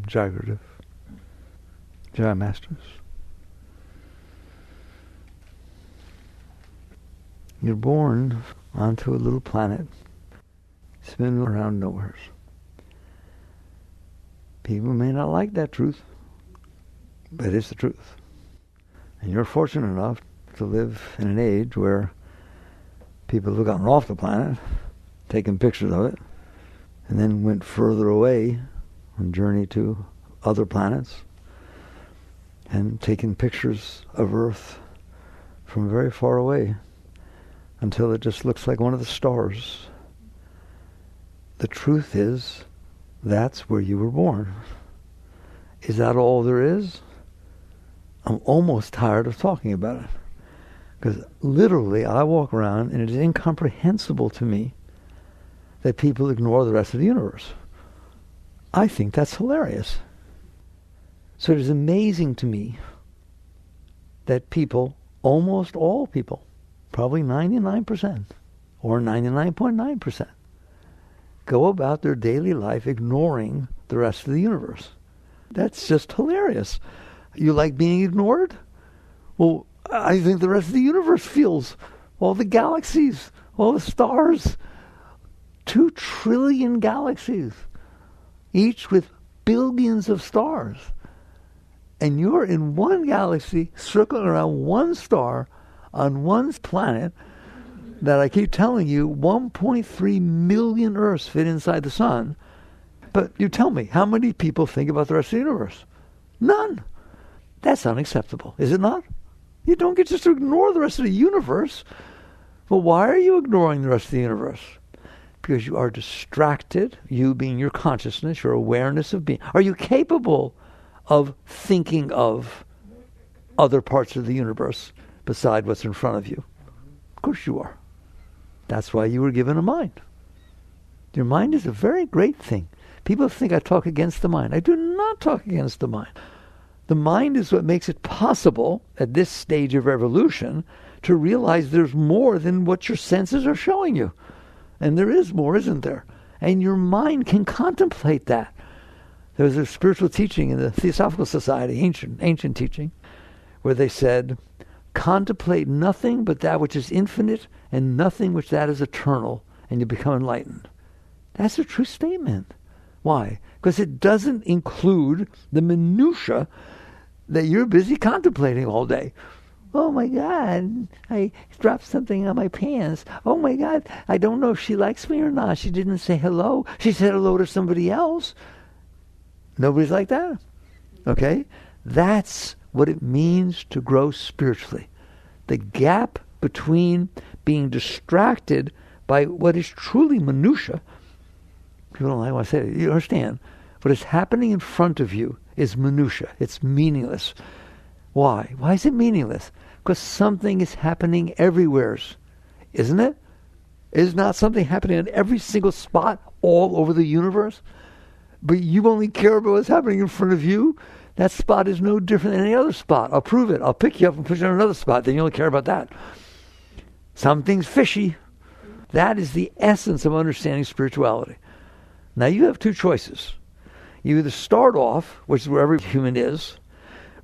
Jai Gurudev. Jai Masters. You're born onto a little planet spinning around nowhere. People may not like that truth, but it's the truth. And you're fortunate enough to live in an age where people have gotten off the planet, taken pictures of it, and then went further away on journey to other planets and taken pictures of Earth from very far away until it just looks like one of the stars. The truth is, that's where you were born. Is that all there is? I'm almost tired of talking about it. Because literally, I walk around and it is incomprehensible to me that people ignore the rest of the universe. I think that's hilarious. So it is amazing to me that people, almost all people, probably 99% or 99.9%, go about their daily life ignoring the rest of the universe. That's just hilarious. You like being ignored? Well, I think the rest of the universe feels all the galaxies, all the stars, 2 trillion galaxies, each with billions of stars. And you're in one galaxy, circling around one star, on one planet, that I keep telling you, 1.3 million Earths fit inside the sun. But you tell me, how many people think about the rest of the universe? None. That's unacceptable, is it not? You don't get just to ignore the rest of the universe. Well, why are you ignoring the rest of the universe? Because you are distracted, you being your consciousness, your awareness of being. Are you capable of thinking of other parts of the universe beside what's in front of you? Of course you are. That's why you were given a mind. Your mind is a very great thing. People think I talk against the mind. I do not talk against the mind. The mind is what makes it possible at this stage of evolution to realize there's more than what your senses are showing you. And there is more, isn't there? And your mind can contemplate that. There was a spiritual teaching in the Theosophical Society, ancient teaching, where they said, contemplate nothing but that which is infinite and nothing which that is eternal, and you become enlightened. That's a true statement. Why? Because it doesn't include the minutia that you're busy contemplating all day. Oh my God, I dropped something on my pants. Oh my God, I don't know if she likes me or not. She didn't say hello. She said hello to somebody else. Nobody's like that. Okay? That's what it means to grow spiritually. The gap between being distracted by what is truly minutia. People don't like what I say. You understand? What is happening in front of you is minutia. It's meaningless. Why? Why is it meaningless? Because something is happening everywhere, isn't it? Is not something happening in every single spot all over the universe? But you only care about what's happening in front of you? That spot is no different than any other spot. I'll prove it. I'll pick you up and put you on another spot. Then you only care about that. Something's fishy. That is the essence of understanding spirituality. Now you have 2 choices. You either start off, which is where every human is,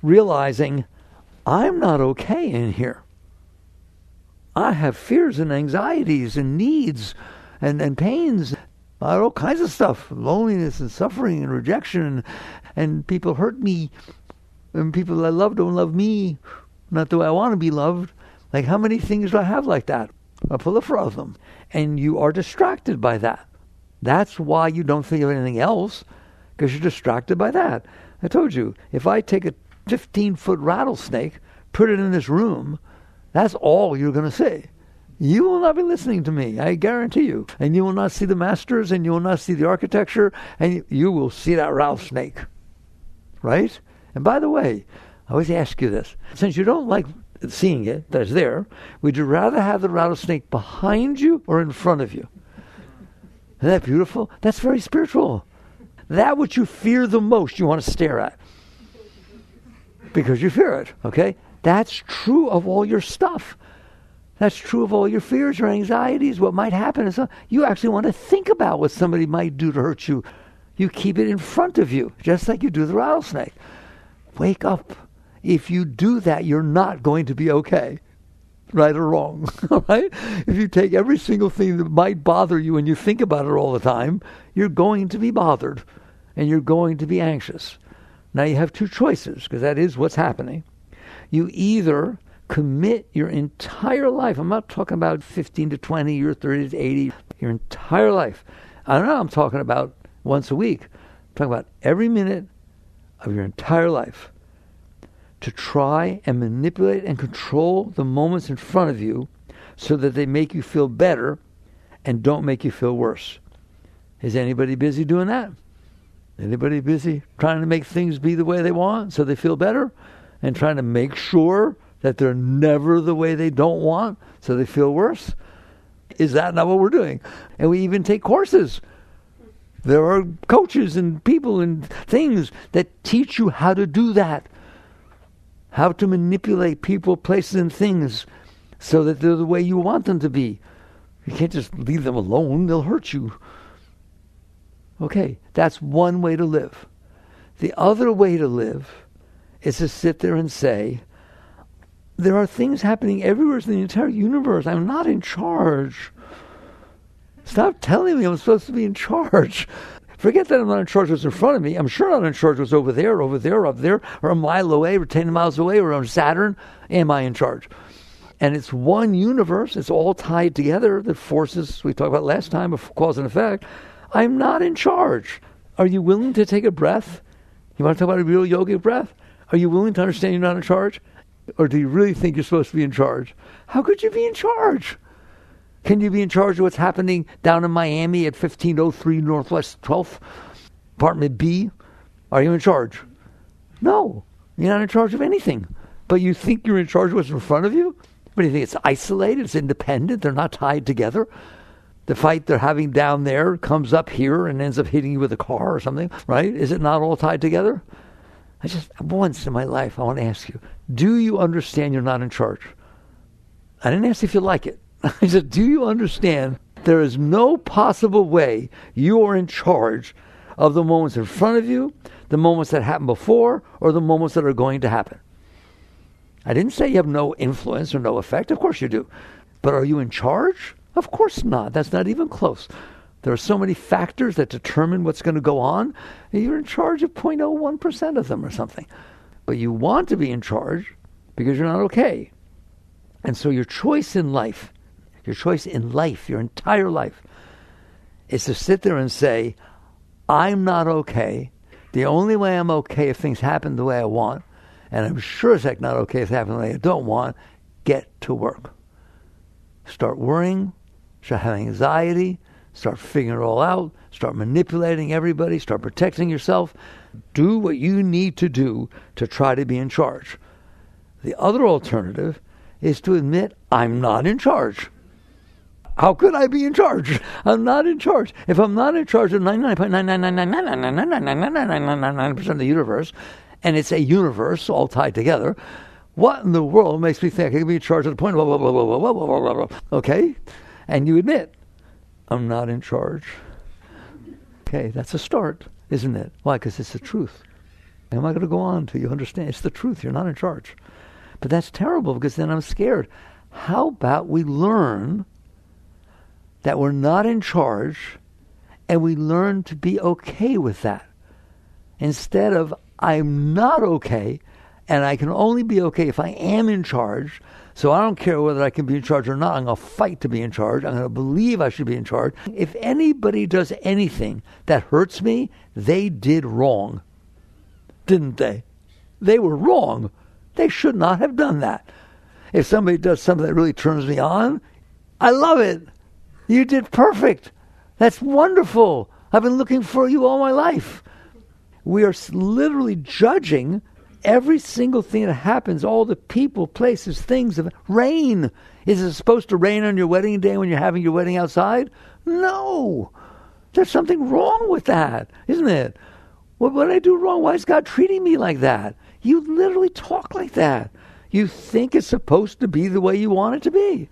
realizing, I'm not okay in here. I have fears and anxieties and needs and pains. I have all kinds of stuff. Loneliness and suffering and rejection. And people hurt me. And people I love don't love me. Not the way I want to be loved. Like, how many things do I have like that? A plethora of them. And you are distracted by that. That's why you don't think of anything else, because you're distracted by that. I told you, if I take a 15-foot rattlesnake, put it in this room, that's all you're going to see. You will not be listening to me, I guarantee you. And you will not see the masters, and you will not see the architecture, and you will see that rattlesnake. Right? And by the way, I always ask you this. Since you don't like seeing it, that's there, would you rather have the rattlesnake behind you or in front of you? Isn't that beautiful? That's very spiritual. That which you fear the most, you want to stare at. Because you fear it, okay? That's true of all your stuff. That's true of all your fears, your anxieties, what might happen. And so you actually want to think about what somebody might do to hurt you. You keep it in front of you, just like you do the rattlesnake. Wake up. If you do that, you're not going to be okay. Right or wrong, right? If you take every single thing that might bother you and you think about it all the time, you're going to be bothered and you're going to be anxious. Now you have two choices, because that is what's happening. You either commit your entire life, I'm not talking about 15 to 20 or 30 to 80, your entire life. I don't know, I'm talking about once a week. I'm talking about every minute of your entire life to try and manipulate and control the moments in front of you so that they make you feel better and don't make you feel worse. Is anybody busy doing that? Anybody busy trying to make things be the way they want so they feel better and trying to make sure that they're never the way they don't want so they feel worse? Is that not what we're doing? And we even take courses. There are coaches and people and things that teach you how to do that. How to manipulate people, places, and things so that they're the way you want them to be. You can't just leave them alone. They'll hurt you. Okay, that's one way to live. The other way to live is to sit there and say, there are things happening everywhere in the entire universe. I'm not in charge. Stop telling me I'm supposed to be in charge. Forget that I'm not in charge of what's in front of me. I'm sure not in charge of what's over there, up there, or a mile away, or 10 miles away, or on Saturn. Am I in charge? And it's one universe. It's all tied together. The forces we talked about last time of cause and effect. I'm not in charge. Are you willing to take a breath? You want to talk about a real yogic breath? Are you willing to understand you're not in charge? Or do you really think you're supposed to be in charge? How could you be in charge? Can you be in charge of what's happening down in Miami at 1503 Northwest 12th, Apartment B? Are you in charge? No. You're not in charge of anything. But you think you're in charge of what's in front of you? But you think it's isolated, it's independent, they're not tied together? The fight they're having down there comes up here and ends up hitting you with a car or something, right? Is it not all tied together? Once in my life, I want to ask you, do you understand you're not in charge? I didn't ask if you like it. I said, do you understand there is no possible way you are in charge of the moments in front of you, the moments that happened before, or the moments that are going to happen? I didn't say you have no influence or no effect. Of course you do. But are you in charge? Of course not. That's not even close. There are so many factors that determine what's going to go on. And you're in charge of 0.01% of them or something. But you want to be in charge because you're not okay. And so your choice in life, your entire life, is to sit there and say, I'm not okay. The only way I'm okay if things happen the way I want, and I'm sure as heck not okay if they happen the way I don't want, get to work. Start worrying, start having anxiety, start figuring it all out, start manipulating everybody, start protecting yourself. Do what you need to do to try to be in charge. The other alternative is to admit, I'm not in charge. How could I be in charge? I'm not in charge. If I'm not in charge of 99.999999999% of the universe, and it's a universe all tied together, what in the world makes me think I can be in charge of the point, blah, blah, blah, blah, blah, blah, blah, blah, blah, okay? And you admit, I'm not in charge. Okay, that's a start, isn't it? Why? Because it's the truth. I'm not going to go on until you understand. It's the truth. You're not in charge. But that's terrible because then I'm scared. How about we learn that we're not in charge and we learn to be okay with that? Instead of, I'm not okay and I can only be okay if I am in charge, so I don't care whether I can be in charge or not. I'm going to fight to be in charge. I'm going to believe I should be in charge. If anybody does anything that hurts me, they did wrong. Didn't they? They were wrong. They should not have done that. If somebody does something that really turns me on, I love it. You did perfect. That's wonderful. I've been looking for you all my life. We are literally judging every single thing that happens, all the people, places, things. Rain. Is it supposed to rain on your wedding day when you're having your wedding outside? No. There's something wrong with that, isn't it? What did I do wrong? Why is God treating me like that? You literally talk like that. You think it's supposed to be the way you want it to be.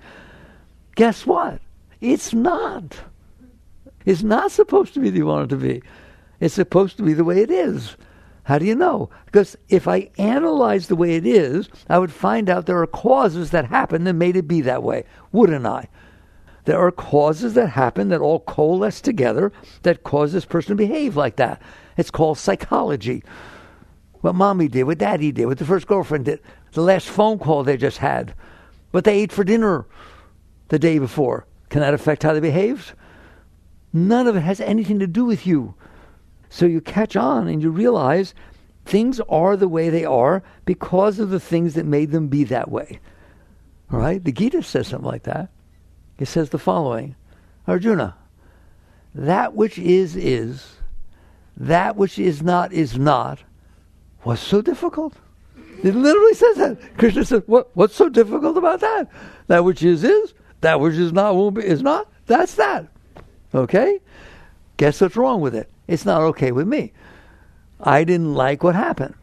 Guess what? It's not. It's not supposed to be the way you want it to be. It's supposed to be the way it is. How do you know? Because if I analyze the way it is, I would find out there are causes that happened that made it be that way, wouldn't I? There are causes that happen that all coalesce together that cause this person to behave like that. It's called psychology. What mommy did, what daddy did, what the first girlfriend did, the last phone call they just had, what they ate for dinner the day before. Can that affect how they behaved? None of it has anything to do with you. So you catch on and you realize things are the way they are because of the things that made them be that way. All right? The Gita says something like that. It says the following, Arjuna, that which is, that which is not, what's so difficult? It literally says that. Krishna says, what's so difficult about that? That which is, that which is not, won't be, is not. That's that. Okay? Guess what's wrong with it? It's not okay with me. I didn't like what happened.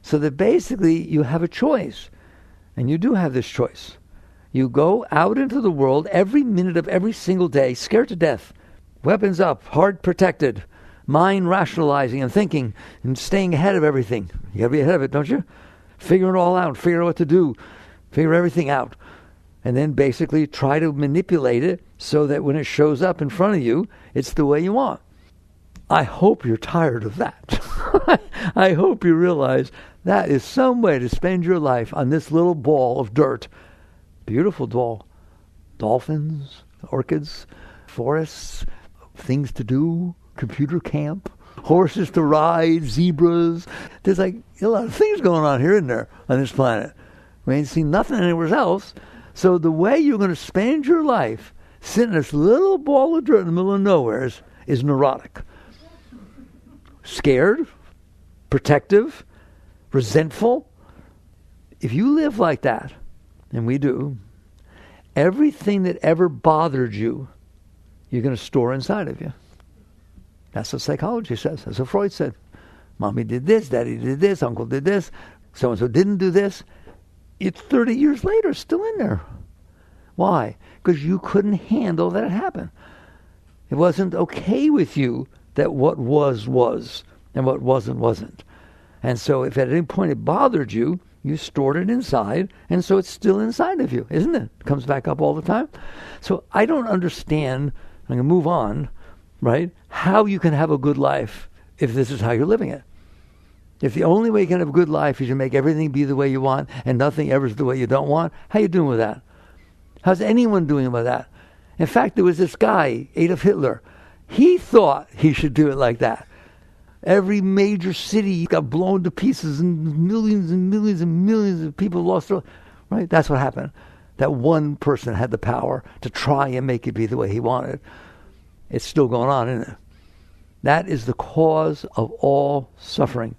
So that basically you have a choice. And you do have this choice. You go out into the world every minute of every single day, scared to death, weapons up, heart protected, mind rationalizing and thinking and staying ahead of everything. You got to be ahead of it, don't you? Figure it all out, figure out what to do, figure everything out. And then basically try to manipulate it so that when it shows up in front of you, it's the way you want. I hope you're tired of that. I hope you realize that is some way to spend your life on this little ball of dirt. Beautiful ball. Dolphins, orchids, forests, things to do, computer camp, horses to ride, zebras. There's like a lot of things going on here and there on this planet. We ain't seen nothing anywhere else. So the way you're going to spend your life sitting in this little ball of dirt in the middle of nowhere is neurotic. Scared, protective, resentful. If you live like that, and we do, everything that ever bothered you, you're going to store inside of you. That's what psychology says. That's what Freud said. Mommy did this, daddy did this, uncle did this, so-and-so didn't do this. It's 30 years later, still in there. Why? Because you couldn't handle that it happened. It wasn't okay with you that what was, and what wasn't. And so if at any point it bothered you, you stored it inside, and so it's still inside of you, isn't it? It comes back up all the time. So I don't understand, I'm going to move on, right, how you can have a good life if this is how you're living it. If the only way you can have a good life is you make everything be the way you want and nothing ever is the way you don't want, how you doing with that? How's anyone doing with that? In fact, there was this guy, Adolf Hitler. He thought he should do it like that. Every major city got blown to pieces and millions and millions and millions of people lost their life. Right? That's what happened. That one person had the power to try and make it be the way he wanted. It's still going on, isn't it? That is the cause of all suffering.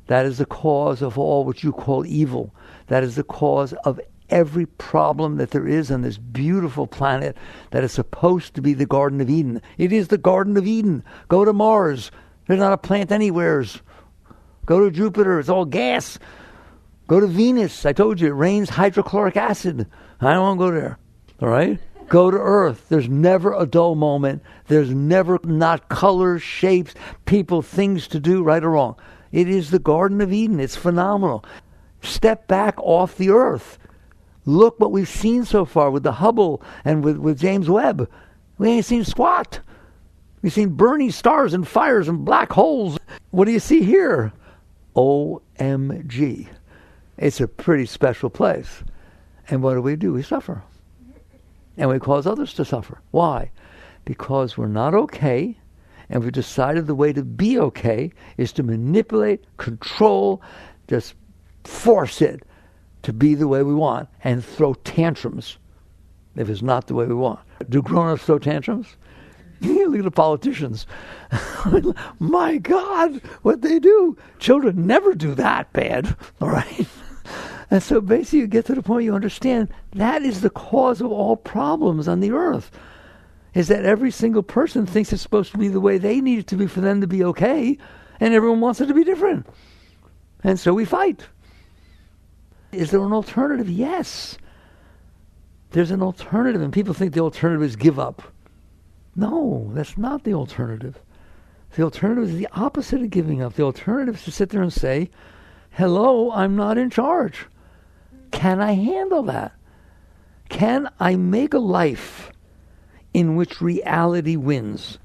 That is the cause of all what you call evil. That is the cause of every problem that there is on this beautiful planet that is supposed to be the Garden of Eden. It is the Garden of Eden. Go to Mars. There's not a plant anywhere. Go to Jupiter. It's all gas. Go to Venus. I told you, it rains hydrochloric acid. I don't want to go there. All right? Go to Earth. There's never a dull moment. There's never not colors, shapes, people, things to do, right or wrong. It is the Garden of Eden. It's phenomenal. Step back off the Earth. Look what we've seen so far with the Hubble and with James Webb. We ain't seen squat. We've seen burning stars and fires and black holes. What do you see here? OMG. It's a pretty special place. And what do? We suffer. And we cause others to suffer. Why? Because we're not okay, and we've decided the way to be okay is to manipulate, control, just force it to be the way we want, and throw tantrums if it's not the way we want. Do grown-ups throw tantrums? Look at the politicians. My God, what they do. Children never do that bad, all right? And so basically you get to the point you understand that is the cause of all problems on the earth, is that every single person thinks it's supposed to be the way they need it to be for them to be okay, and everyone wants it to be different. And so we fight. Is there an alternative? Yes. There's an alternative, and people think the alternative is give up. No, that's not the alternative. The alternative is the opposite of giving up. The alternative is to sit there and say, hello, I'm not in charge. Can I handle that? Can I make a life in which reality wins?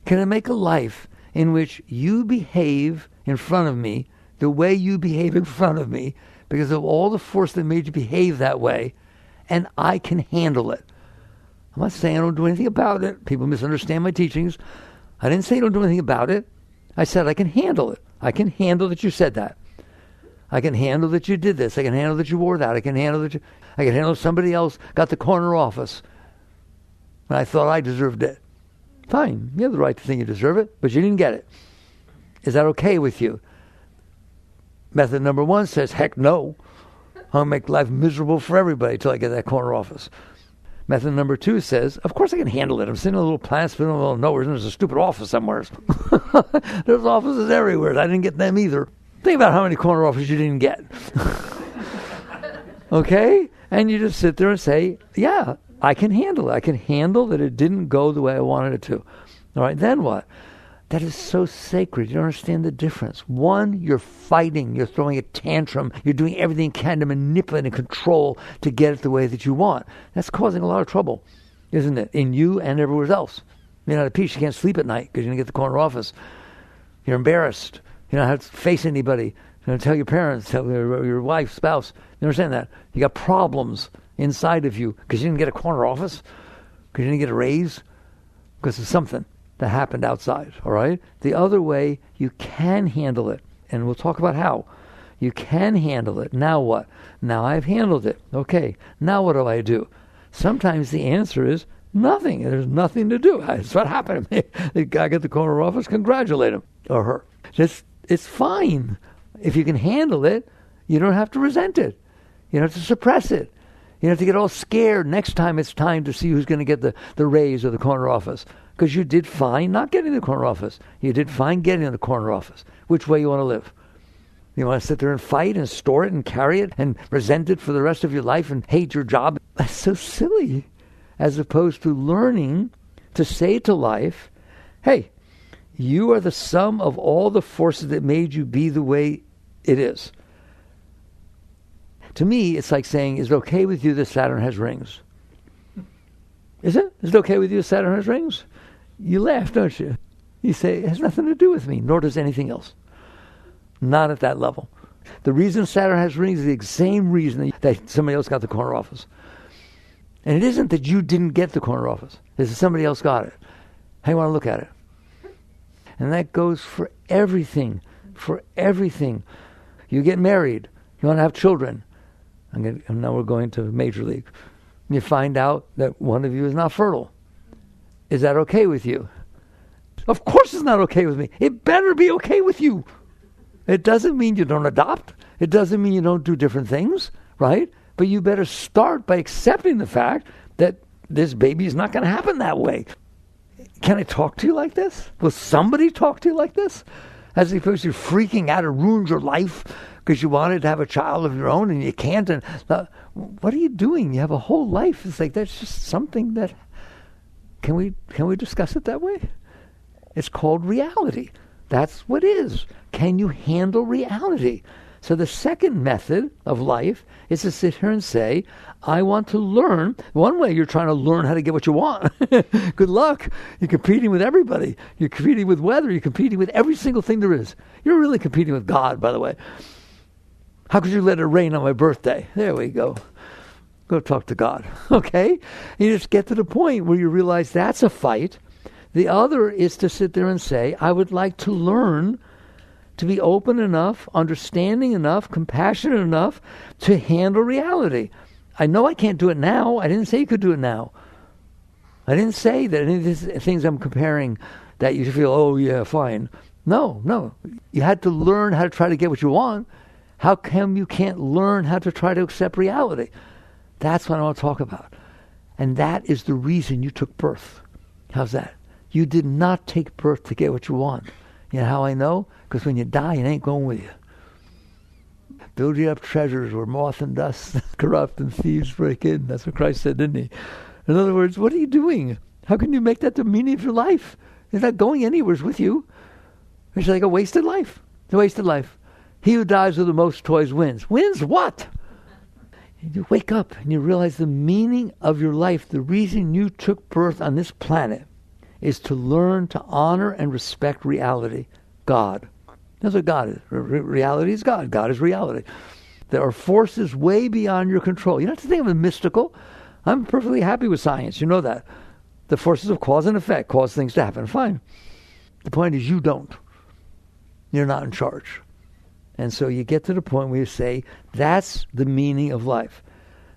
Can I make a life in which you behave in front of me the way you behave in front of me because of all the force that made you behave that way, and I can handle it? I'm not saying I don't do anything about it. People misunderstand my teachings. I didn't say don't do anything about it. I said I can handle it. I can handle that you said that. I can handle that you did this. I can handle that you wore that. I can handle somebody else got the corner office and I thought I deserved it. Fine. You have the right to think you deserve it, but you didn't get it. Is that okay with you? Method number 1 says, heck no. I'll make life miserable for everybody till I get that corner office. Method number 2 says, of course I can handle it. I'm sitting in a little plant spinning in the middle of nowhere, and there's a stupid office somewhere. There's offices everywhere. I didn't get them either. Think about how many corner offices you didn't get. Okay? And you just sit there and say, yeah, I can handle it. I can handle that it didn't go the way I wanted it to. All right, then what? That is so sacred. You don't understand the difference. One, you're fighting. You're throwing a tantrum. You're doing everything you can to manipulate and control to get it the way that you want. That's causing a lot of trouble, isn't it? In you and everywhere else. You're not at peace. You can't sleep at night because you didn't get the corner office. You're embarrassed. You don't have to face anybody. You don't tell your parents, tell your wife, spouse. You understand that? You got problems inside of you because you didn't get a corner office, because you didn't get a raise, because of something that happened outside, all right? The other way, you can handle it, and we'll talk about how. You can handle it. Now what? Now I've handled it. Okay, now what do I do? Sometimes the answer is nothing. There's nothing to do. That's what happened to me. The guy got the corner office, congratulate him or her. It's fine. If you can handle it, you don't have to resent it. You don't have to suppress it. You don't have to get all scared next time it's time to see who's going to get the raise or the corner office. Because you did fine not getting the corner office. You did fine getting the corner office. Which way you want to live? You want to sit there and fight and store it and carry it and resent it for the rest of your life and hate your job? That's so silly. As opposed to learning to say to life, hey, you are the sum of all the forces that made you be the way it is. To me, it's like saying, is it okay with you that Saturn has rings? Is it? Is it okay with you that Saturn has rings? You laugh, don't you? You say, it has nothing to do with me, nor does anything else. Not at that level. The reason Saturn has rings is the same reason that somebody else got the corner office. And it isn't that you didn't get the corner office. It's that somebody else got it. How you want to look at it? And that goes for everything. For everything. You get married. You want to have children. And now we're going to Major League. You find out that one of you is not fertile. Is that okay with you? Of course it's not okay with me. It better be okay with you. It doesn't mean you don't adopt. It doesn't mean you don't do different things, right? But you better start by accepting the fact that this baby is not going to happen that way. Can I talk to you like this? Will somebody talk to you like this? As opposed to freaking out, it ruins your life because you wanted to have a child of your own and you can't. And what are you doing? You have a whole life. It's like that's just something that. Can we discuss it that way? It's called reality. That's what it is. Can you handle reality? So the second method of life is to sit here and say, I want to learn. One way you're trying to learn how to get what you want. Good luck. You're competing with everybody. You're competing with weather. You're competing with every single thing there is. You're really competing with God, by the way. How could you let it rain on my birthday? There we go. Go talk to God. Okay? You just get to the point where you realize that's a fight. The other is to sit there and say, I would like to learn to be open enough, understanding enough, compassionate enough to handle reality. I know I can't do it now. I didn't say you could do it now. I didn't say that any of these things I'm comparing that you feel, oh yeah, fine. No. You had to learn how to try to get what you want. How come you can't learn how to try to accept reality? That's what I want to talk about. And that is the reason you took birth. How's that? You did not take birth to get what you want. You know how I know? Because when you die, it ain't going with you. Build you up treasures where moth and dust corrupt and thieves break in. That's what Christ said, didn't he? In other words, what are you doing? How can you make that the meaning of your life? It's not going anywhere with you. It's like a wasted life. It's a wasted life. He who dies with the most toys wins. Wins what? You wake up and you realize the meaning of your life, the reason you took birth on this planet, is to learn to honor and respect reality, God. That's what God is. Reality is God. God is reality. There are forces way beyond your control. You don't have to think of it mystical. I'm perfectly happy with science. You know that. The forces of cause and effect cause things to happen. Fine. The point is you don't. You're not in charge. And so you get to the point where you say, that's the meaning of life.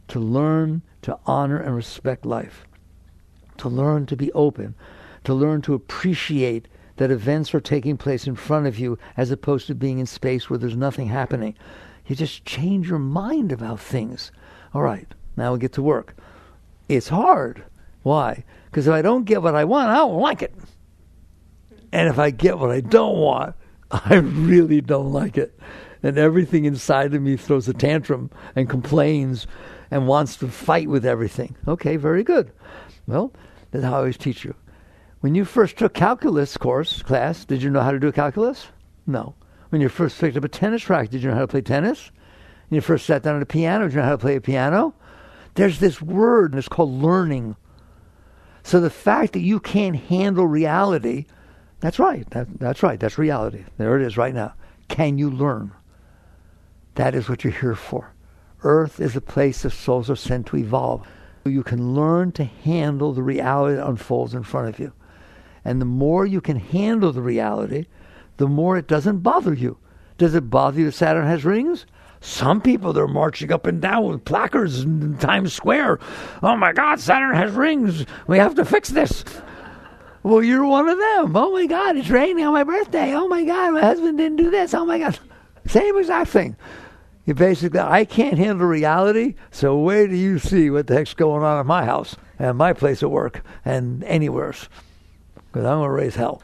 To learn to honor and respect life. To learn to be open. To learn to appreciate that events are taking place in front of you as opposed to being in space where there's nothing happening. You just change your mind about things. All right, now we get to work. It's hard. Why? Because if I don't get what I want, I don't like it. And if I get what I don't want, I really don't like it. And everything inside of me throws a tantrum and complains and wants to fight with everything. Okay, very good. Well, that's how I always teach you. When you first took calculus class, did you know how to do calculus? No. When you first picked up a tennis racket, did you know how to play tennis? When you first sat down at a piano, did you know how to play a piano? There's this word, and it's called learning. So the fact that you can't handle reality, that's right. That's right. That's reality. There it is right now. Can you learn? That is what you're here for. Earth is a place that souls are sent to evolve. You can learn to handle the reality that unfolds in front of you. And the more you can handle the reality, the more it doesn't bother you. Does it bother you that Saturn has rings? Some people, they're marching up and down with placards in Times Square. Oh my God, Saturn has rings. We have to fix this. Well, you're one of them. Oh my God, it's raining on my birthday. Oh my God, my husband didn't do this. Oh my God. Same exact thing. You basically, I can't handle reality, so where do you see what the heck's going on in my house and my place of work and anywheres? Because I'm going to raise hell.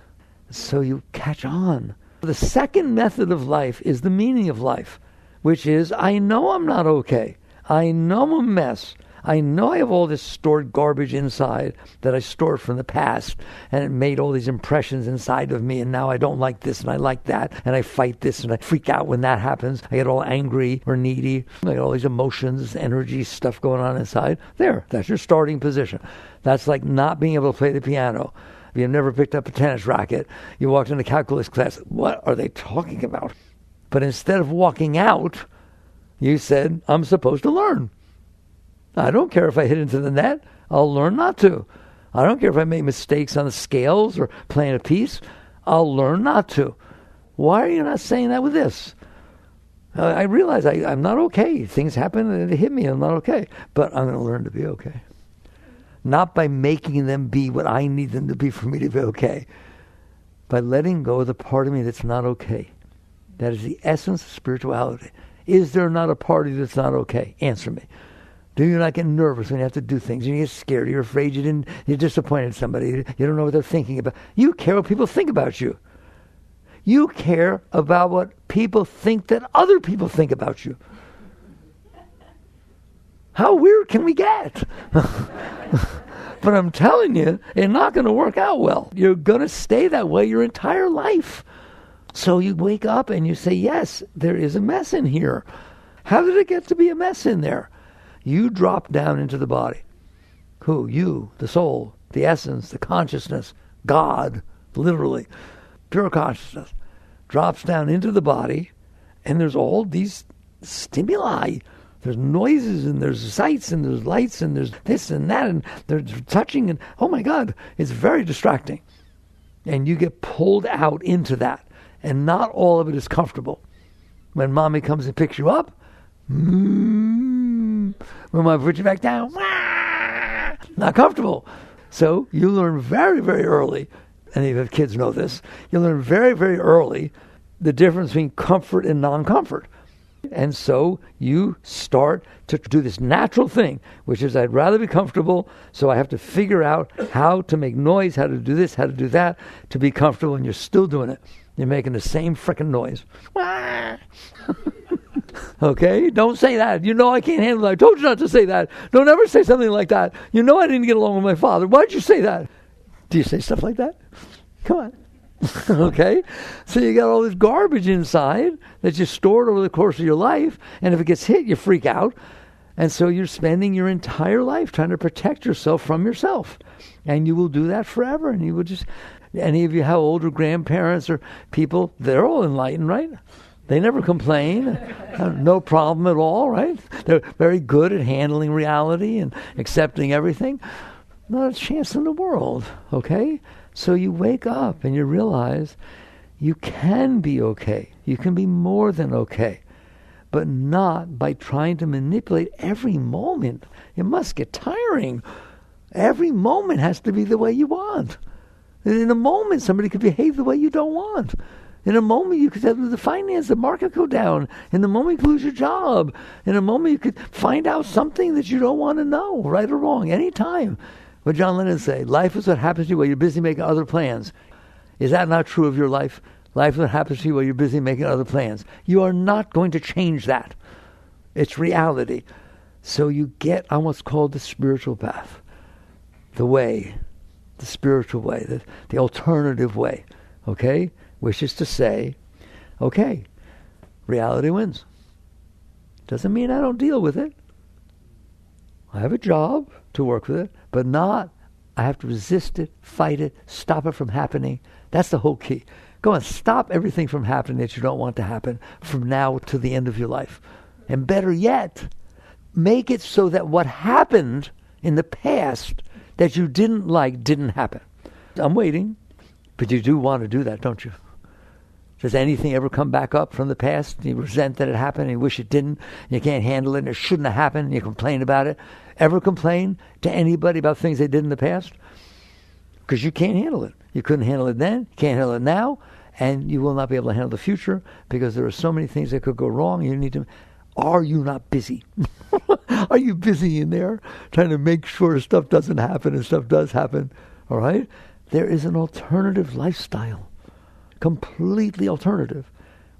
So you catch on. The second method of life is the meaning of life, which is, I know I'm not okay. I know I'm a mess. I know I have all this stored garbage inside that I stored from the past, and it made all these impressions inside of me, and now I don't like this and I like that, and I fight this and I freak out when that happens. I get all angry or needy. I get all these emotions, energy, stuff going on inside. There, that's your starting position. That's like not being able to play the piano. If you've never picked up a tennis racket, you walked into calculus class, what are they talking about? But instead of walking out, you said, I'm supposed to learn. I don't care if I hit into the net. I'll learn not to. I don't care if I make mistakes on the scales or playing a piece. I'll learn not to. Why are you not saying that with this? I realize I'm not okay. Things happen and they hit me and I'm not okay. But I'm going to learn to be okay. Not by making them be what I need them to be for me to be okay. By letting go of the part of me that's not okay. That is the essence of spirituality. Is there not a party that's not okay? Answer me. Do you not get nervous when you have to do things? You get scared. You're afraid you disappointed somebody. You don't know what they're thinking about. You care what people think about you. You care about what people think that other people think about you. How weird can we get? But I'm telling you, it's not going to work out well. You're going to stay that way your entire life. So you wake up and you say, yes, there is a mess in here. How did it get to be a mess in there? You drop down into the body. Who? You, the soul, the essence, the consciousness, God, literally, pure consciousness, drops down into the body, and there's all these stimuli. There's noises, and there's sights, and there's lights, and there's this and that, and there's touching, and oh my God, it's very distracting. And you get pulled out into that, and not all of it is comfortable. When mommy comes and picks you up, when I put you back down, not comfortable. So you learn very, very early, and if kids know this, you learn very, very early the difference between comfort and non-comfort. And so you start to do this natural thing, which is I'd rather be comfortable, so I have to figure out how to make noise, how to do this, how to do that, to be comfortable, and you're still doing it. You're making the same frickin' noise. Okay? Don't say that. You know I can't handle that. I told you not to say that. Don't ever say something like that. You know I didn't get along with my father. Why did you say that? Do you say stuff like that? Come on. Okay? So you got all this garbage inside that you stored over the course of your life, and if it gets hit, you freak out. And so you're spending your entire life trying to protect yourself from yourself. And you will do that forever. And you will just, any of you have older grandparents or people, they're all enlightened, right? They never complain. No problem at all, right? They're very good at handling reality and accepting everything. Not a chance in the world, okay? So you wake up and you realize you can be okay. You can be more than okay. But not by trying to manipulate every moment. It must get tiring. Every moment has to be the way you want. In a moment, somebody could behave the way you don't want. In a moment, you could have the market go down. In a moment, you could lose your job. In a moment, you could find out something that you don't want to know, right or wrong, anytime. What John Lennon say, life is what happens to you while you're busy making other plans. Is that not true of your life? Life is what happens to you while you're busy making other plans. You are not going to change that. It's reality. So you get on what's called the spiritual path. The way, the spiritual way, the alternative way. Okay? Which is to say, okay, reality wins. Doesn't mean I don't deal with it. I have a job to work with it, but not, I have to resist it, fight it, stop it from happening. That's the whole key. Go on, stop everything from happening that you don't want to happen from now to the end of your life. And better yet, make it so that what happened in the past that you didn't like didn't happen. I'm waiting, but you do want to do that, don't you? Does anything ever come back up from the past? You resent that it happened and you wish it didn't. You can't handle it and it shouldn't have happened and you complain about it. Ever complain to anybody about things they did in the past? Because you can't handle it. You couldn't handle it then, you can't handle it now, and you will not be able to handle the future because there are so many things that could go wrong. You need to. Are you not busy? Are you busy in there trying to make sure stuff doesn't happen and stuff does happen? All right? There is an alternative lifestyle. Completely alternative,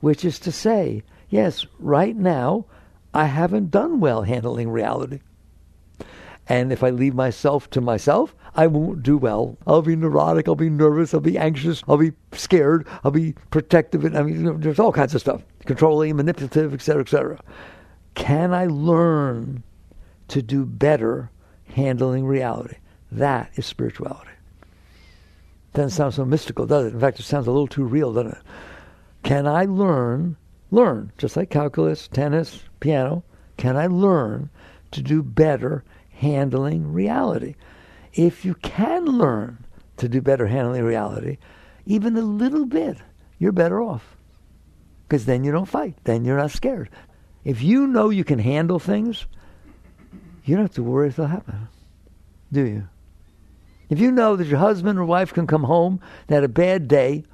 which is to say, yes, right now, I haven't done well handling reality. And if I leave myself to myself, I won't do well. I'll be neurotic, I'll be nervous, I'll be anxious, I'll be scared, I'll be protective. I mean, there's all kinds of stuff. Controlling, manipulative, etc., etc. Can I learn to do better handling reality? That is spirituality. Doesn't sound so mystical, does it? In fact, it sounds a little too real, doesn't it? Can I learn, just like calculus, tennis, piano, can I learn to do better handling reality? If you can learn to do better handling reality, even a little bit, you're better off. Because then you don't fight. Then you're not scared. If you know you can handle things, you don't have to worry if they'll happen. Do you? If you know that your husband or wife can come home, they had a bad day,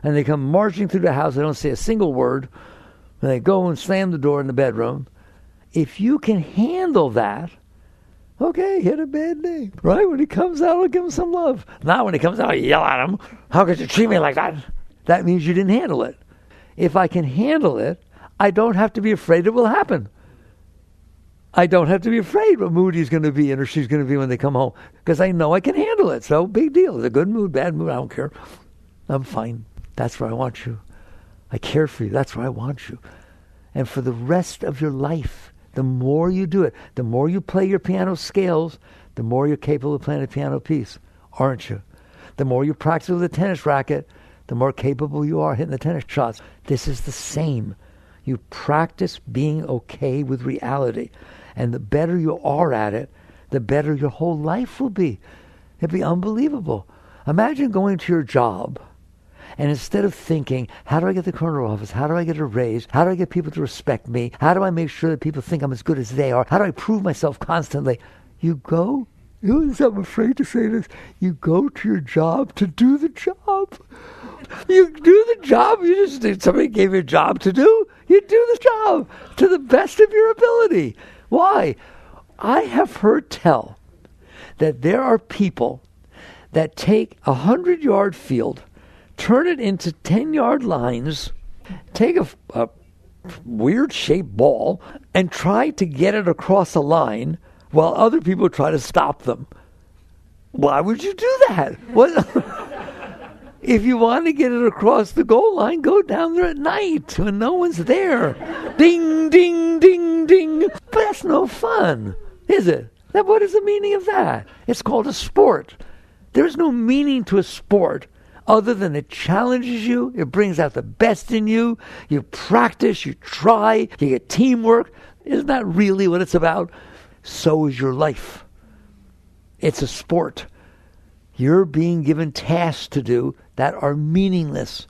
and they come marching through the house, they don't say a single word, and they go and slam the door in the bedroom, if you can handle that, okay, he had a bad day. Right? When he comes out, I'll give him some love. Not when he comes out, I yell at him. How could you treat me like that? That means you didn't handle it. If I can handle it, I don't have to be afraid it will happen. I don't have to be afraid what mood he's going to be in or she's going to be when they come home, because I know I can handle it. So big deal. It's a good mood, bad mood, I don't care. I'm fine. That's where I want you. I care for you. That's where I want you. And for the rest of your life, the more you do it, the more you play your piano scales, the more you're capable of playing a piano piece, aren't you? The more you practice with a tennis racket, the more capable you are hitting the tennis shots. This is the same. You practice being okay with reality. And the better you are at it, the better your whole life will be. It'd be unbelievable. Imagine going to your job, and instead of thinking, how do I get the corner office? How do I get a raise? How do I get people to respect me? How do I make sure that people think I'm as good as they are? How do I prove myself constantly? You go, I'm afraid to say this, you go to your job to do the job. You do the job. Somebody gave you a job to do. You do the job to the best of your ability. Why? I have heard tell that there are people that take a 100-yard field, turn it into 10-yard lines, take a weird-shaped ball, and try to get it across a line while other people try to stop them. Why would you do that? What? If you want to get it across the goal line, go down there at night when no one's there. Ding, ding, ding, ding. But that's no fun, is it? What is the meaning of that? It's called a sport. There's no meaning to a sport other than it challenges you, it brings out the best in you, you practice, you try, you get teamwork. Isn't that really what it's about? So is your life. It's a sport. You're being given tasks to do that are meaningless.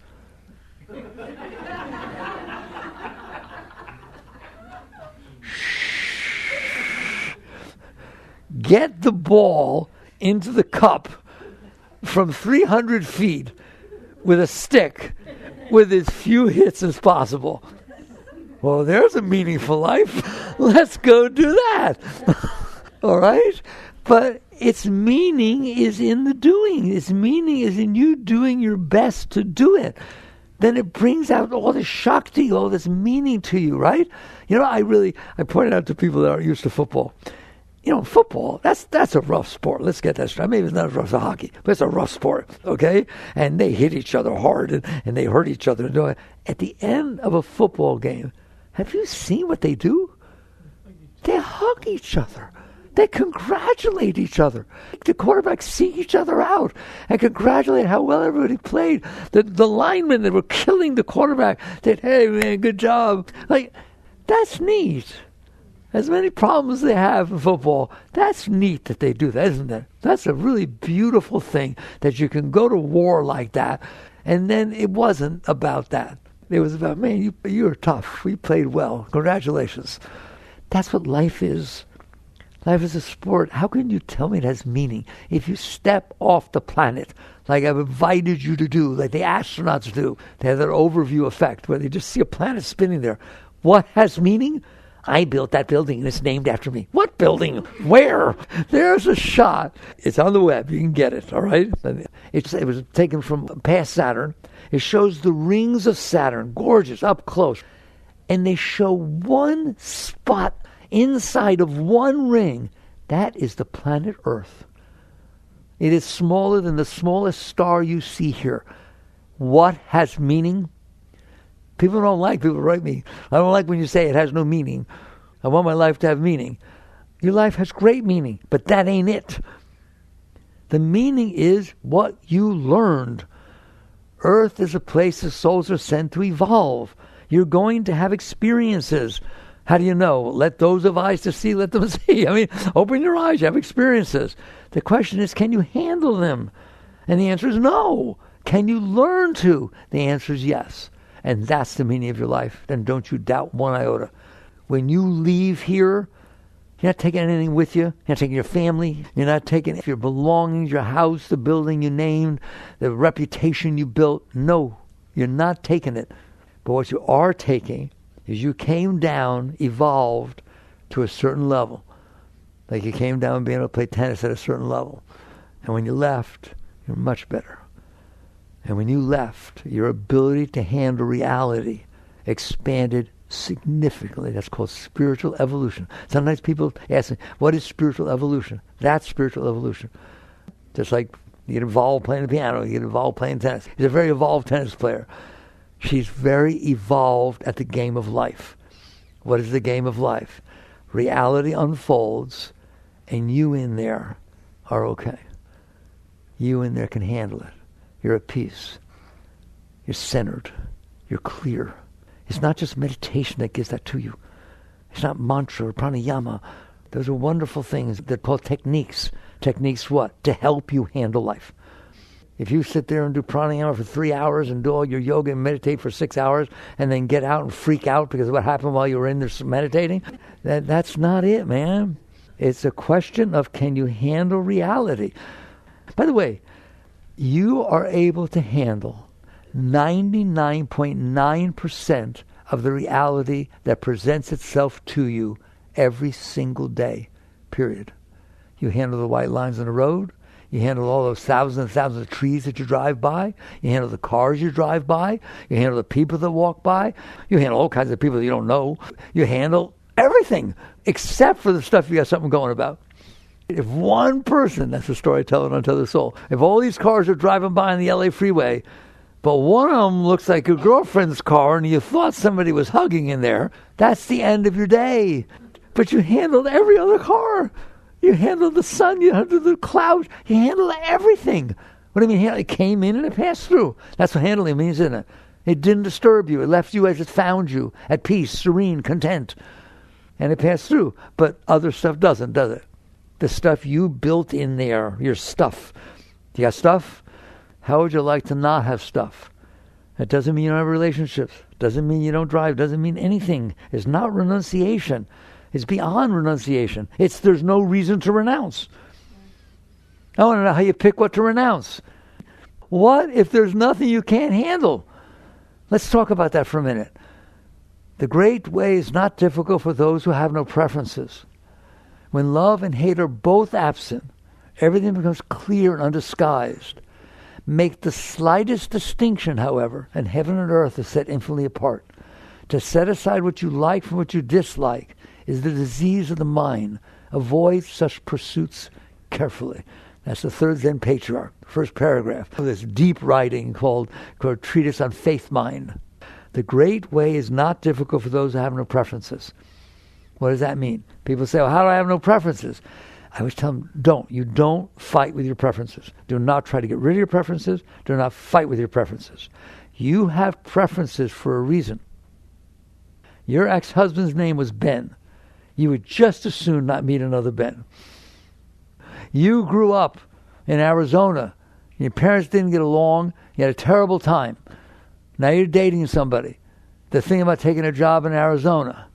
Get the ball into the cup from 300 feet with a stick with as few hits as possible. Well, there's a meaningful life. Let's go do that. All right? But its meaning is in the doing. Its meaning is in you doing your best to do it. Then it brings out all this shakti, all this meaning to you, right? You know, I pointed out to people that are used to football. You know, football, that's a rough sport. Let's get that straight. Maybe it's not as rough as hockey, but it's a rough sport, okay? And they hit each other hard and they hurt each other. At the end of a football game, have you seen what they do? They hug each other. They congratulate each other. The quarterbacks see each other out and congratulate how well everybody played. The linemen that were killing the quarterback said, hey, man, good job. Like, that's neat. As many problems they have in football, that's neat that they do that, isn't it? That's a really beautiful thing that you can go to war like that. And then it wasn't about that. It was about, man, you were tough. We played well. Congratulations. That's what life is. Life is a sport. How can you tell me it has meaning if you step off the planet like I've invited you to do, like the astronauts do? They have that overview effect where they just see a planet spinning there. What has meaning? I built that building and it's named after me. What building? Where? There's a shot. It's on the web. You can get it, all right? It was taken from past Saturn. It shows the rings of Saturn, gorgeous, up close. And they show one spot inside of one ring. That is the planet Earth. It is smaller than the smallest star you see here. What has meaning? People write me, I don't like when you say it has no meaning. I want my life to have meaning. Your life has great meaning, but that ain't it. The meaning is what you learned. Earth is a place the souls are sent to evolve. You're going to have experiences. How do you know? Let those have eyes to see, let them see. I mean, open your eyes, you have experiences. The question is, can you handle them? And the answer is no. Can you learn to? The answer is yes. And that's the meaning of your life. Then don't you doubt one iota. When you leave here, you're not taking anything with you. You're not taking your family. You're not taking your belongings, your house, the building you named, the reputation you built. No, you're not taking it. But what you are taking is you came down, evolved to a certain level. Like you came down being able to play tennis at a certain level. And when you left, you're much better. And when you left, your ability to handle reality expanded significantly. That's called spiritual evolution. Sometimes people ask me, what is spiritual evolution? That's spiritual evolution. Just like you get involved playing the piano, you get involved playing tennis. He's a very evolved tennis player. She's very evolved at the game of life. What is the game of life? Reality unfolds, and you in there are okay. You in there can handle it. You're at peace. You're centered. You're clear. It's not just meditation that gives that to you. It's not mantra or pranayama. Those are wonderful things. They're called techniques. Techniques what? To help you handle life. If you sit there and do pranayama for 3 hours and do all your yoga and meditate for 6 hours and then get out and freak out because of what happened while you were in there meditating, that's not it, man. It's a question of, can you handle reality? By the way, you are able to handle 99.9% of the reality that presents itself to you every single day, period. You handle the white lines on the road. You handle all those thousands and thousands of trees that you drive by. You handle the cars you drive by. You handle the people that walk by. You handle all kinds of people that you don't know. You handle everything except for the stuff you got something going about. If one person, that's a story telling unto the soul, if all these cars are driving by on the LA freeway, but one of them looks like your girlfriend's car and you thought somebody was hugging in there, that's the end of your day. But you handled every other car. You handled the sun, you handled the clouds, you handled everything. What do you mean? It came in and it passed through. That's what handling means, isn't it? It didn't disturb you. It left you as it found you, at peace, serene, content. And it passed through. But other stuff doesn't, does it? The stuff you built in there, your stuff. You got stuff? How would you like to not have stuff? It doesn't mean you don't have relationships. It doesn't mean you don't drive. It doesn't mean anything. It's not renunciation. It's beyond renunciation. There's no reason to renounce. I want to know how you pick what to renounce. What if there's nothing you can't handle? Let's talk about that for a minute. The great way is not difficult for those who have no preferences. When love and hate are both absent, everything becomes clear and undisguised. Make the slightest distinction, however, and heaven and earth are set infinitely apart. To set aside what you like from what you dislike is the disease of the mind. Avoid such pursuits carefully. That's the third Zen patriarch, first paragraph of this deep writing called Treatise on Faith Mind. The great way is not difficult for those who have no preferences. What does that mean? People say, well, how do I have no preferences? I always tell them, don't. You don't fight with your preferences. Do not try to get rid of your preferences. Do not fight with your preferences. You have preferences for a reason. Your ex-husband's name was Ben. You would just as soon not meet another Ben. You grew up in Arizona. Your parents didn't get along. You had a terrible time. Now you're dating somebody. The thing about taking a job in Arizona,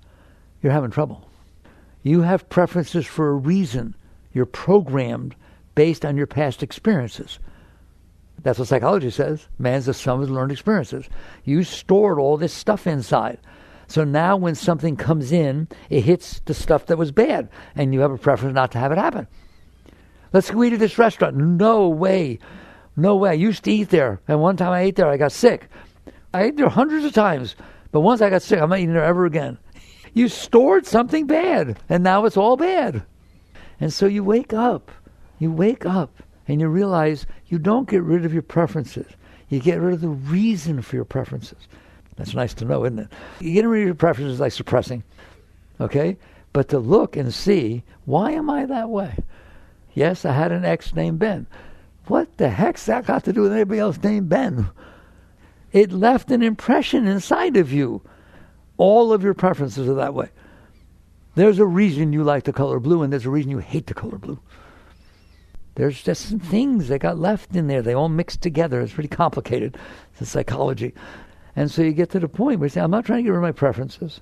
you're having trouble. You have preferences for a reason. You're programmed based on your past experiences. That's what psychology says. Man's the sum of his learned experiences. You stored all this stuff inside. So now when something comes in, it hits the stuff that was bad, and you have a preference not to have it happen. Let's go eat at this restaurant. No way. No way. I used to eat there, and one time I ate there, I got sick. I ate there hundreds of times, but once I got sick, I'm not eating there ever again. You stored something bad, and now it's all bad. And so you wake up, and you realize you don't get rid of your preferences. You get rid of the reason for your preferences. That's nice to know, isn't it? You get rid of your preferences like suppressing, okay? But to look and see, why am I that way? Yes, I had an ex named Ben. What the heck's that got to do with anybody else named Ben? It left an impression inside of you. All of your preferences are that way. There's a reason you like the color blue, and there's a reason you hate the color blue. There's just some things that got left in there. They all mixed together. It's pretty complicated. It's psychology. And so you get to the point where you say, I'm not trying to get rid of my preferences.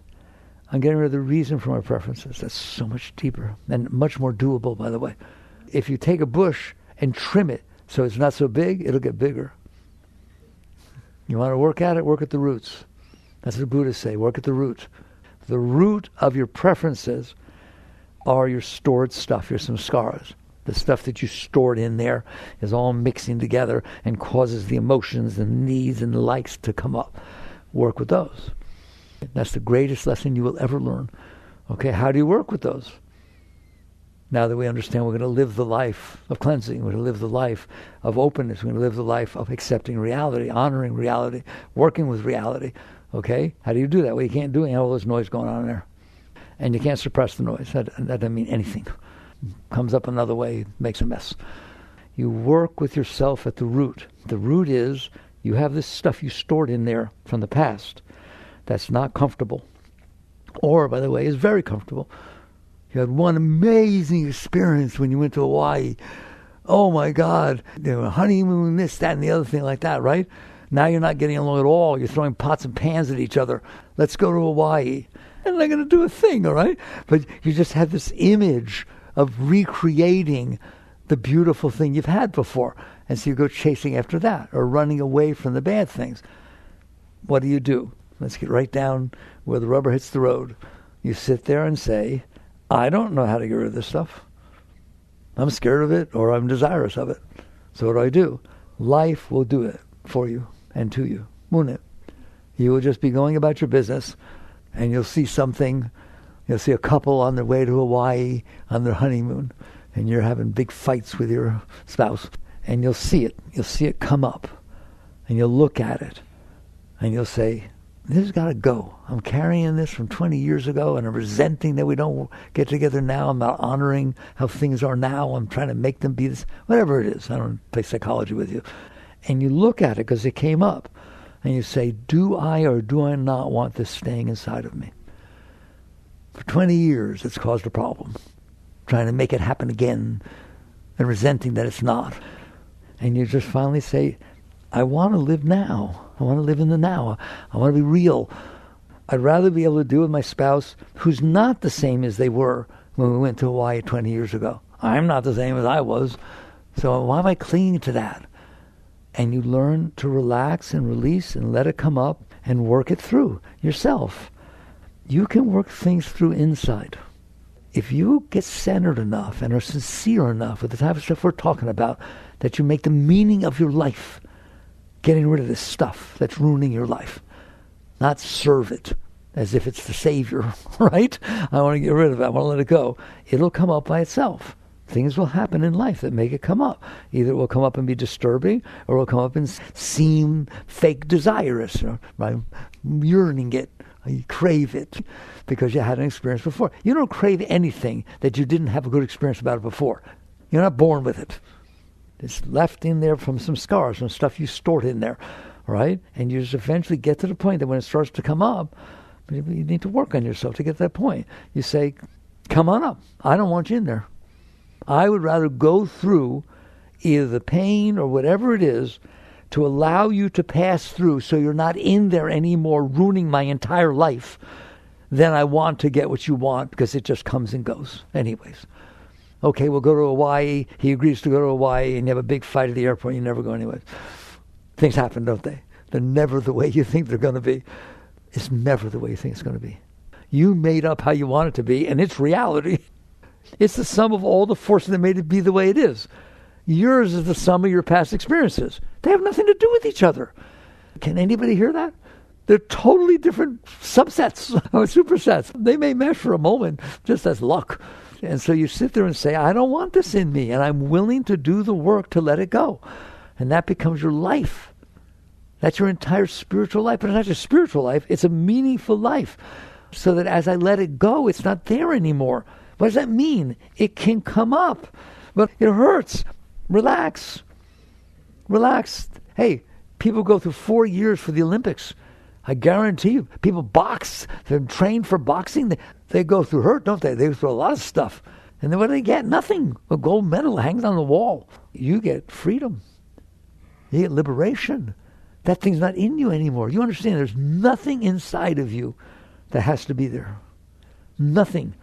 I'm getting rid of the reason for my preferences. That's so much deeper and much more doable, by the way. If you take a bush and trim it so it's not so big, it'll get bigger. You want to work at it, work at the roots. That's what the Buddhists say, work at the root. The root of your preferences are your stored stuff, your samskaras. The stuff that you stored in there is all mixing together and causes the emotions and needs and likes to come up. Work with those. That's the greatest lesson you will ever learn. Okay, how do you work with those? Now that we understand we're going to live the life of cleansing, we're going to live the life of openness, we're going to live the life of accepting reality, honoring reality, working with reality. Okay? How do you do that? Well, you can't do it. You have all this noise going on in there. And you can't suppress the noise. That doesn't mean anything. Comes up another way, makes a mess. You work with yourself at the root. The root is you have this stuff you stored in there from the past that's not comfortable. Or, by the way, is very comfortable. You had one amazing experience when you went to Hawaii. Oh my God. Honeymoon, this, that, and the other thing like that, right? Now you're not getting along at all. You're throwing pots and pans at each other. Let's go to Hawaii. And they're going to do a thing, all right? But you just have this image of recreating the beautiful thing you've had before. And so you go chasing after that or running away from the bad things. What do? Let's get right down where the rubber hits the road. You sit there and say, I don't know how to get rid of this stuff. I'm scared of it or I'm desirous of it. So what do? Life will do it for you and to you, won't it? You will just be going about your business and you'll see something. You'll see a couple on their way to Hawaii on their honeymoon. and you're having big fights with your spouse, and you'll see it come up, and you'll look at it, and you'll say, this has got to go. I'm carrying this from 20 years ago, and I'm resenting that we don't get together now. I'm not honoring how things are now. I'm trying to make them be this, whatever it is. I don't play psychology with you. And you look at it because it came up, and you say, do I or do I not want this staying inside of me? For 20 years, it's caused a problem. Trying to make it happen again, and resenting that it's not. And you just finally say, I want to live now. I want to live in the now. I want to be real. I'd rather be able to do with my spouse who's not the same as they were when we went to Hawaii 20 years ago. I'm not the same as I was. So why am I clinging to that? And you learn to relax and release and let it come up and work it through yourself. You can work things through inside. If you get centered enough and are sincere enough with the type of stuff we're talking about, that you make the meaning of your life getting rid of this stuff that's ruining your life. Not serve it as if it's the savior, right? I want to get rid of it. I want to let it go. It'll come up by itself. Things will happen in life that make it come up. Either it will come up and be disturbing, or it will come up and seem fake desirous, right? Yearning it. You crave it because you had an experience before. You don't crave anything that you didn't have a good experience about it before. You're not born with it. It's left in there from some scars, some stuff you stored in there, right? And you just eventually get to the point that when it starts to come up, you need to work on yourself to get to that point. You say, come on up. I don't want you in there. I would rather go through either the pain or whatever it is to allow you to pass through so you're not in there anymore, ruining my entire life, than I want to get what you want because it just comes and goes anyways. Okay, we'll go to Hawaii. He agrees to go to Hawaii, and you have a big fight at the airport. You never go anyways. Things happen, don't they? They're never the way you think they're going to be. It's never the way you think it's going to be. You made up how you want it to be, and it's reality. It's the sum of all the forces that made it be the way it is. Yours is the sum of your past experiences. They have nothing to do with each other. Can anybody hear that? They're totally different subsets or supersets. They may mesh for a moment, just as luck. And so you sit there and say, I don't want this in me, and I'm willing to do the work to let it go. And that becomes your life. That's your entire spiritual life. But it's not just spiritual life, it's a meaningful life. So that as I let it go, it's not there anymore. What does that mean? It can come up, but it hurts. Relax. Relax. Hey, people go through 4 years for the Olympics. I guarantee you, people box. They're trained for boxing. They go through hurt, don't they? They go through a lot of stuff. And then what do they get? Nothing. A gold medal hangs on the wall. You get freedom. You get liberation. That thing's not in you anymore. You understand there's nothing inside of you that has to be there. Nothing.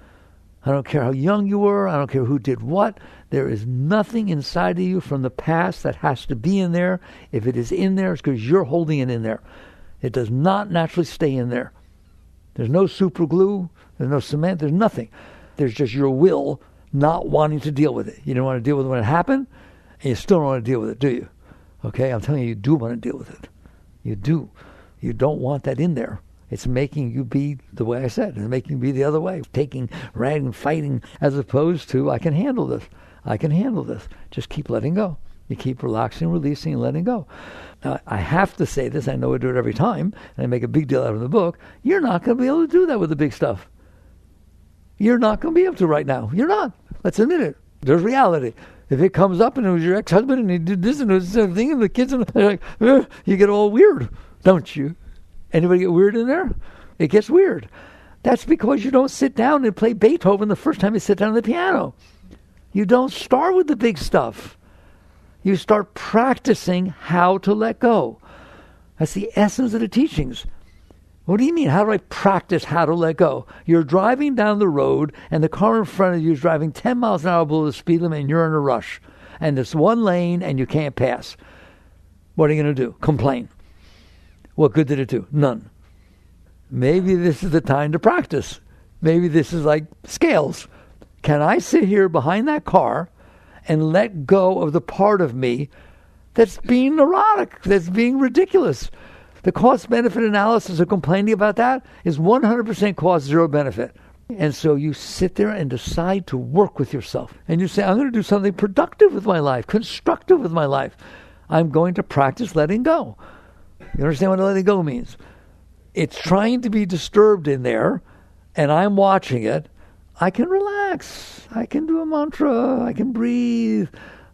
I don't care how young you were. I don't care who did what. There is nothing inside of you from the past that has to be in there. If it is in there, it's because you're holding it in there. It does not naturally stay in there. There's no super glue. There's no cement. There's nothing. There's just your will not wanting to deal with it. You don't want to deal with it when it happened, and you still don't want to deal with it, do you? Okay, I'm telling you, you do want to deal with it. You do. You don't want that in there. It's making you be the way I said. It's making you be the other way. Taking, ragging, fighting, as opposed to, I can handle this. I can handle this. Just keep letting go. You keep relaxing, releasing, and letting go. Now, I have to say this. I know I do it every time, and I make a big deal out of the book. You're not going to be able to do that with the big stuff. You're not going to be able to right now. You're not. Let's admit it. There's reality. If it comes up and it was your ex-husband and he did this and it was the thing and the kids, and they're like, you get all weird, don't you? Anybody get weird in there? It gets weird. That's because you don't sit down and play Beethoven the first time you sit down at the piano. You don't start with the big stuff. You start practicing how to let go. That's the essence of the teachings. What do you mean? How do I practice how to let go? You're driving down the road and the car in front of you is driving 10 miles an hour below the speed limit and you're in a rush. And it's one lane and you can't pass. What are you going to do? Complain. What good did it do? None. Maybe this is the time to practice. Maybe this is like scales. Can I sit here behind that car and let go of the part of me that's being neurotic, that's being ridiculous? The cost-benefit analysis of complaining about that is 100% cost, zero benefit. And so you sit there and decide to work with yourself. And you say, I'm going to do something productive with my life, constructive with my life. I'm going to practice letting go. You understand what letting go means? It's trying to be disturbed in there, and I'm watching it. I can relax. I can do a mantra. I can breathe.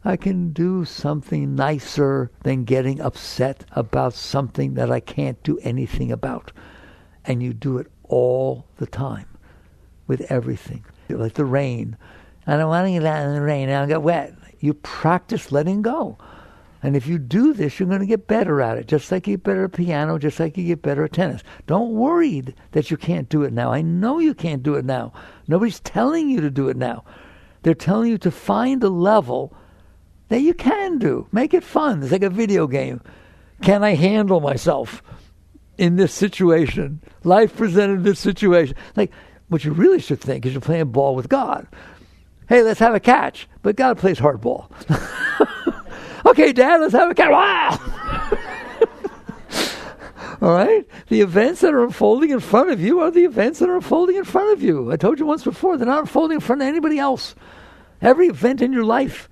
I can do something nicer than getting upset about something that I can't do anything about. And you do it all the time with everything. Like the rain. I don't want to get out in the rain. I'll get wet. You practice letting go. And if you do this, you're going to get better at it, just like you get better at piano, just like you get better at tennis. Don't worry that you can't do it now. I know you can't do it now. Nobody's telling you to do it now. They're telling you to find a level that you can do. Make it fun. It's like a video game. Can I handle myself in this situation? Life presented this situation. Like, what you really should think is you're playing ball with God. Hey, let's have a catch. But God plays hardball. Okay, Dad, let's have a catch. Wow! All right? The events that are unfolding in front of you are the events that are unfolding in front of you. I told you once before, they're not unfolding in front of anybody else. Every event in your life,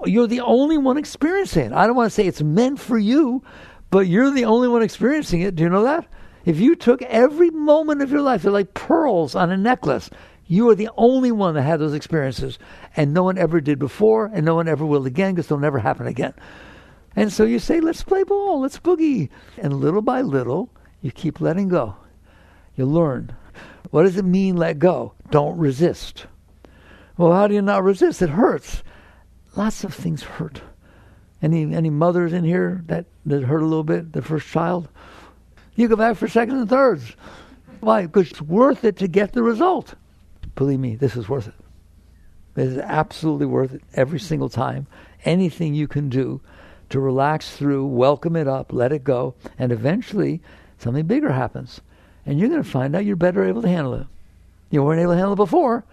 you're the only one experiencing it. I don't want to say it's meant for you, but you're the only one experiencing it. Do you know that? If you took every moment of your life, they're like pearls on a necklace. You are the only one that had those experiences. And no one ever did before, and no one ever will again, because they'll never happen again. And so you say, let's play ball, let's boogie. And little by little, you keep letting go. You learn. What does it mean, let go? Don't resist. Well, how do you not resist? It hurts. Lots of things hurt. Any mothers in here that hurt a little bit, the first child? You go back for seconds and thirds. Why? Because it's worth it to get the result. Believe me, this is worth it. This is absolutely worth it every single time. Anything you can do to relax through, welcome it up, let it go, and eventually something bigger happens. And you're going to find out you're better able to handle it. You weren't able to handle it before.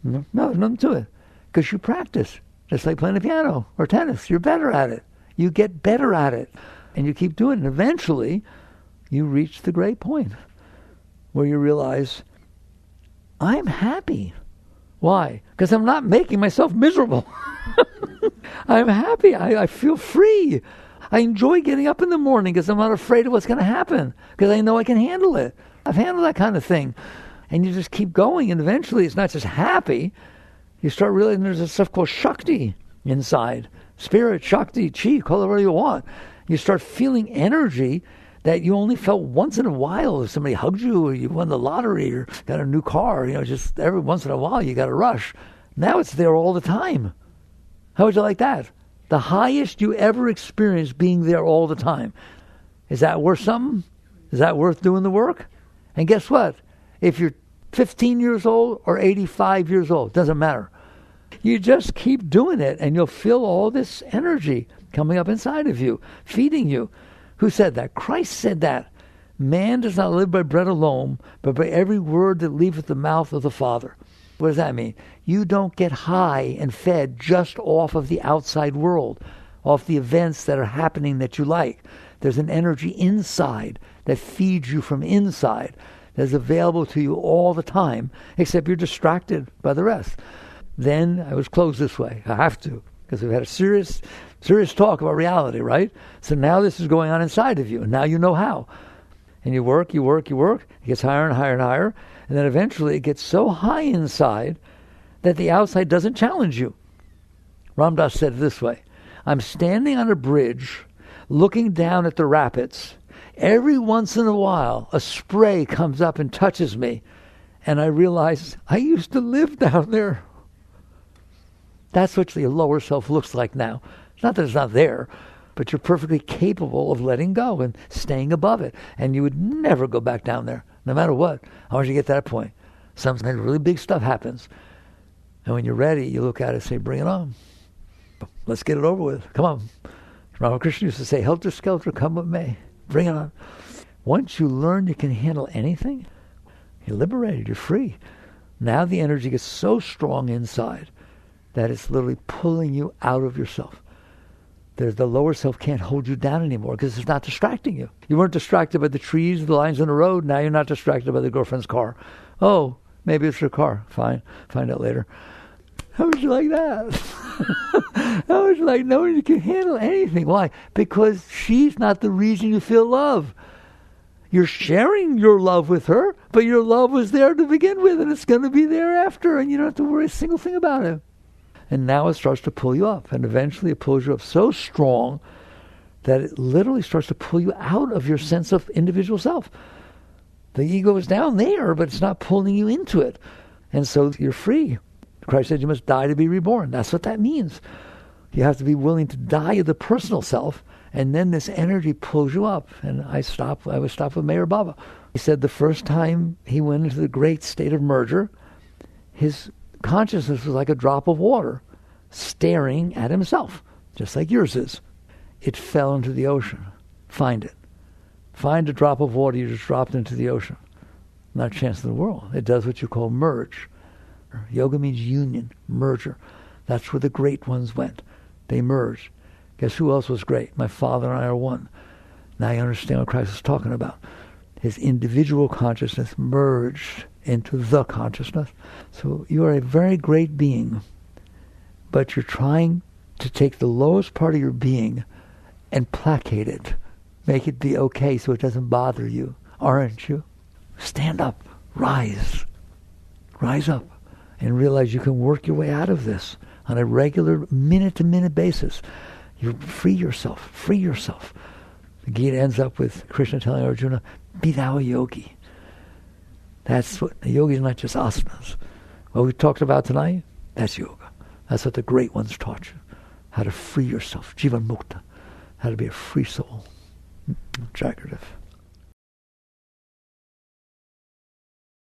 No, there's nothing to it. Because you practice. Just like playing the piano or tennis. You're better at it. You get better at it. And you keep doing it. And eventually, you reach the great point where you realize, I'm happy. Why? Because I'm not making myself miserable. I'm happy. I feel free. I enjoy getting up in the morning because I'm not afraid of what's going to happen. Because I know I can handle it. I've handled that kind of thing. And you just keep going. And eventually, it's not just happy. You start realizing there's this stuff called Shakti inside. Spirit, Shakti, Chi, call it whatever you want. You start feeling energy that you only felt once in a while. If somebody hugged you or you won the lottery or got a new car, just every once in a while you got a rush. Now it's there all the time. How would you like that? The highest you ever experienced being there all the time. Is that worth something? Is that worth doing the work? And guess what? If you're 15 years old or 85 years old, doesn't matter. You just keep doing it and you'll feel all this energy coming up inside of you, feeding you. Who said that? Christ said that. Man does not live by bread alone, but by every word that leaveth the mouth of the Father. What does that mean? You don't get high and fed just off of the outside world, off the events that are happening that you like. There's an energy inside that feeds you from inside, that's available to you all the time, except you're distracted by the rest. Then I was closed this way. I have to, because we've had a serious talk about reality, right? So now this is going on inside of you, and now you know how. And you work. It gets higher and higher and higher, and then eventually it gets so high inside that the outside doesn't challenge you. Ram Dass said it this way: I'm standing on a bridge, looking down at the rapids. Every once in a while, a spray comes up and touches me, and I realize I used to live down there. That's what the lower self looks like now. It's not that it's not there, but you're perfectly capable of letting go and staying above it. And you would never go back down there, no matter what. How would you get to that point? Sometimes really big stuff happens. And when you're ready, you look at it and say, bring it on. Let's get it over with. Come on. Ramakrishna used to say, helter skelter, come what may. Bring it on. Once you learn you can handle anything, you're liberated, you're free. Now the energy gets so strong inside that it's literally pulling you out of yourself. The lower self can't hold you down anymore because it's not distracting you. You weren't distracted by the trees, the lines on the road. Now you're not distracted by the girlfriend's car. Oh, Maybe it's her car. Fine. Find out later. How would you like that? How would you like knowing you can handle anything? Why? Because she's not the reason you feel love. You're sharing your love with her, but your love was there to begin with, and it's going to be there after, and you don't have to worry a single thing about it. And now it starts to pull you up, and eventually it pulls you up so strong that it literally starts to pull you out of your sense of individual self. The ego is down there, but it's not pulling you into it. And so you're free. Christ said you must die to be reborn. That's what that means. You have to be willing to die of the personal self, and then this energy pulls you up. And I was stopped with Mayor Baba. He said the first time he went into the great state of merger, his consciousness was like a drop of water staring at himself, just like yours is. It fell into the ocean. Find it. Find a drop of water you just dropped into the ocean. Not a chance in the world. It does what you call merge. Yoga means union, merger. That's where the great ones went. They merged. Guess who else was great? My Father and I are one. Now you understand what Christ is talking about. His individual consciousness merged into the consciousness. So you are a very great being, but you're trying to take the lowest part of your being and placate it. Make it be okay so it doesn't bother you. Aren't you? Stand up. Rise. Rise up. And realize you can work your way out of this on a regular minute-to-minute basis. You free yourself. Free yourself. The Gita ends up with Krishna telling Arjuna, be thou a yogi. That's what, a yogi is not just asanas. What we talked about tonight, that's yoga. That's what the great ones taught you. How to free yourself. Jivan mukta. How to be a free soul. Jagrata.